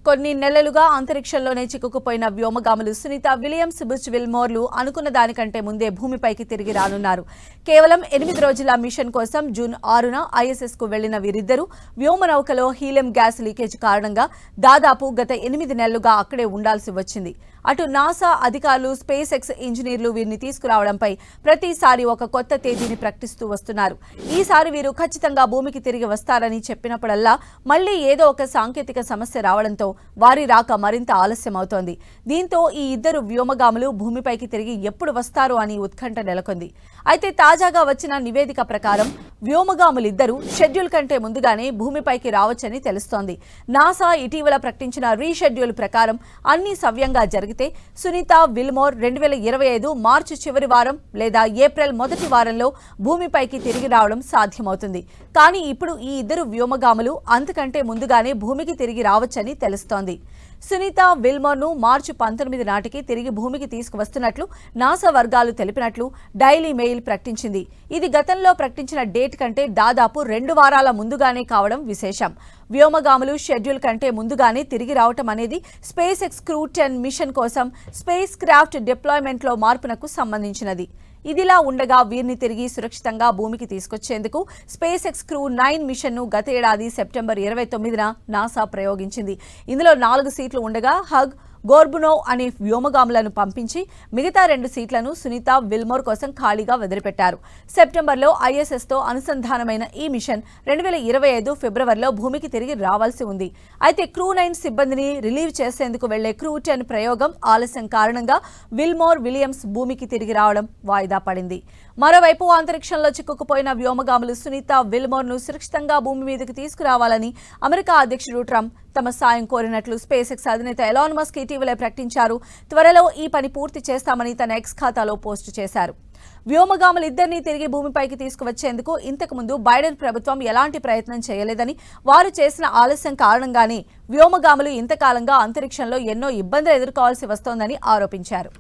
కొన్ని నెలలుగా అంతరిక్షంలోనే చిక్కుకుపోయిన వ్యోమగాములు సునీత విలియమ్స్ బుచ్ విల్మోర్లు అనుకున్న దానికంటే ముందే భూమిపైకి తిరిగి రానున్నారు. కేవలం 8 రోజుల మిషన్ కోసం జూన్ 6న ఐఎస్ఎస్ కు వెళ్లిన వీరిద్దరూ వ్యోమనౌకలో హీలియం గ్యాస్ లీకేజ్ కారణంగా దాదాపు గత 8 నెలలుగా అక్కడే ఉండాల్సి వచ్చింది. అటు నాసా అధికారులు, స్పేస్ ఎక్స్ ఇంజనీర్లు వీరిని తీసుకురావడంపై ప్రతిసారి ఒక కొత్త తేదీని ప్రకటిస్తూ వస్తున్నారు. ఈసారి వీరు ఖచ్చితంగా భూమికి తిరిగి వస్తారని చెప్పినప్పుడల్లా మళ్లీ ఏదో ఒక సాంకేతిక సమస్య రావడంతో వారి రాక మరింత ఆలస్యమవుతోంది. దీంతో ఈ ఇద్దరు వ్యోమగాములు భూమిపైకి తిరిగి ఎప్పుడు వస్తారు అని ఉత్కంఠ నెలకొంది. అయితే తాజాగా వచ్చిన నివేదిక ప్రకారం వ్యోమగాములిద్దరూ షెడ్యూల్ కంటే ముందుగానే భూమిపైకి రావచ్చని తెలుస్తోంది. నాసా ఇటీవల ప్రకటించిన రీషెడ్యూల్ ప్రకారం అన్ని సవ్యంగా జరిగితే సునీత విల్మోర్ 2025 మార్చి చివరి వారం లేదా ఏప్రిల్ మొదటి వారంలో భూమిపైకి తిరిగి రావడం సాధ్యమవుతుంది. కానీ ఇప్పుడు ఈ ఇద్దరు వ్యోమగాములు అంతకంటే ముందుగానే భూమికి తిరిగి రావచ్చని తెలుస్తోంది. సునీత విల్మోర్ను మార్చి 19 నాటికి తిరిగి భూమికి తీసుకువస్తున్నట్లు నాసా వర్గాలు తెలిపినట్లు డైలీ మెయిల్ ప్రకటించింది. ఇది గతంలో ప్రకటించిన డేట్ కంటే దాదాపు 2 వారాల ముందుగానే కావడం విశేషం. వ్యోమగాములు షెడ్యూల్ కంటే ముందుగానే తిరిగి రావటం అనేది స్పేస్ ఎక్స్ క్రూ 10 మిషన్ కోసం స్పేస్ క్రాఫ్ట్ డిప్లాయ్మెంట్లో మార్పునకు సంబంధించినది. ఇదిలా ఉండగా వీరిని తిరిగి సురక్షితంగా భూమికి తీసుకొచ్చేందుకు స్పేస్ ఎక్స్ క్రూ 9 మిషన్ను గత ఏడాది సెప్టెంబర్ 29న నాసా ప్రయోగించింది. ఇందులో 4 సీట్లు ఉండగా హగ్, గోర్బునోవ్ అనే వ్యోమగాములను పంపించి మిగతా 2 సీట్లను సునీత విల్మోర్ కోసం ఖాళీగా వదిలిపెట్టారు. సెప్టెంబర్లో ఐఎస్ఎస్తో అనుసంధానమైన ఈ మిషన్ 2025 ఫిబ్రవరిలో భూమికి తిరిగి రావాల్సి ఉంది. అయితే క్రూ 9 సిబ్బందిని రిలీవ్ చేసేందుకు వెళ్లే క్రూ 10 ప్రయోగం ఆలస్యం కారణంగా విల్మోర్ విలియమ్స్ భూమికి తిరిగి రావడం వాయిదా పడింది. మరోవైపు అంతరిక్షంలో చిక్కుకుపోయిన వ్యోమగాములు సునీత విల్మోర్ను సురక్షితంగా భూమి మీదకి తీసుకురావాలని అమెరికా అధ్యక్షుడు ట్రంప్ తమ సాయం కోరినట్లు స్పేస్ ఎక్స్ అధినేత ఎలాన్ మస్క్ ఇటీవలే ప్రకటించారు. త్వరలో ఈ పని పూర్తి చేస్తామని తన ఎక్స్ ఖాతాలో పోస్టు చేశారు. వ్యోమగాములిద్దరినీ తిరిగి భూమిపైకి తీసుకువచ్చేందుకు ఇంతకుముందు బైడెన్ ప్రభుత్వం ఎలాంటి ప్రయత్నం చేయలేదని, వారు చేసిన ఆలస్యం కారణంగానే వ్యోమగాములు ఇంతకాలంగా అంతరిక్షంలో ఎన్నో ఇబ్బందులు ఎదుర్కోవాల్సి వస్తోందని ఆరోపించారు.